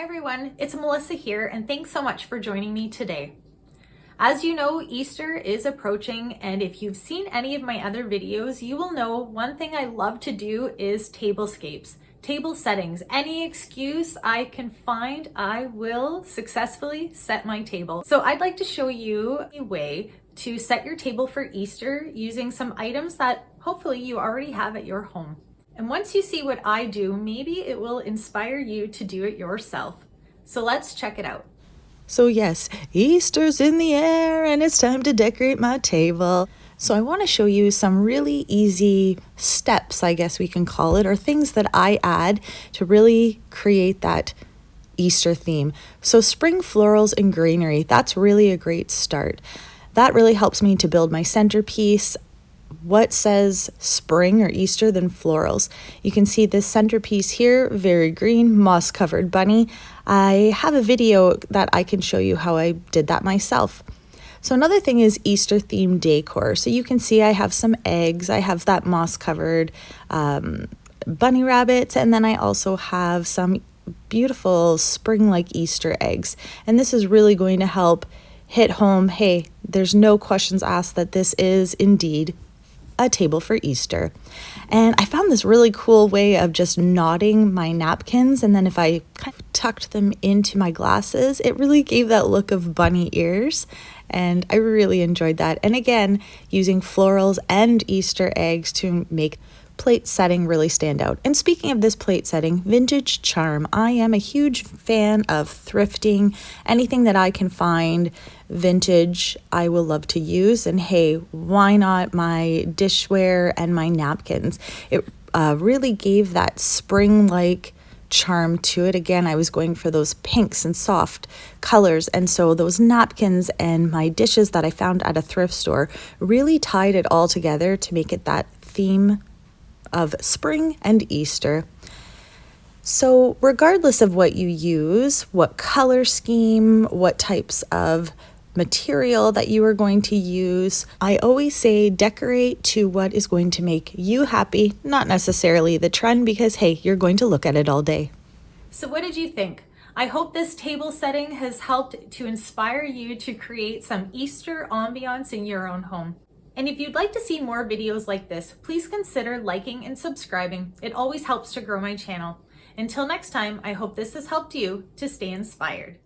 everyone, it's Melissa here, and thanks so much for joining me today. As you know, Easter is approaching, and if you've seen any of my other videos, you will know one thing I love to do is tablescapes, table settings. Any excuse I can find, I will successfully set my table. So I'd like to show you a way to set your table for Easter using some items that hopefully you already have at your home. And once you see what I do, maybe it will inspire you to do it yourself. So let's check it out. So yes, Easter's in the air and it's time to decorate my table. So I want to show you some really easy steps, I guess we can call it, or things that I add to really create that Easter theme. So spring florals and greenery, that's really a great start. That really helps me to build my centerpiece. What says spring or Easter than florals? You can see this centerpiece here, very green, moss-covered bunny. I have a video that I can show you how I did that myself. So another thing is Easter themed decor. So you can see I have some eggs, I have that moss-covered bunny rabbits, and then I also have some beautiful spring-like Easter eggs. And this is really going to help hit home, hey, there's no questions asked that this is indeed a table for Easter. And I found this really cool way of just knotting my napkins, and then if I kind of tucked them into my glasses, it really gave that look of bunny ears, and I really enjoyed that. And again, using florals and Easter eggs to make plate setting really stand out. And speaking of this plate setting, vintage charm. I am a huge fan of thrifting. Anything that I can find vintage, I will love to use. And hey, why not my dishware and my napkins? It really gave that spring-like charm to it. Again, I was going for those pinks and soft colors, and so those napkins and my dishes that I found at a thrift store really tied it all together to make it that theme of spring and Easter. So regardless of what you use, what color scheme, what types of material that you are going to use, I always say decorate to what is going to make you happy, not necessarily the trend, because hey, you're going to look at it all day. So what did you think? I hope this table setting has helped to inspire you to create some Easter ambiance in your own home. And if you'd like to see more videos like this, please consider liking and subscribing. It always helps to grow my channel. Until next time, I hope this has helped you to stay inspired.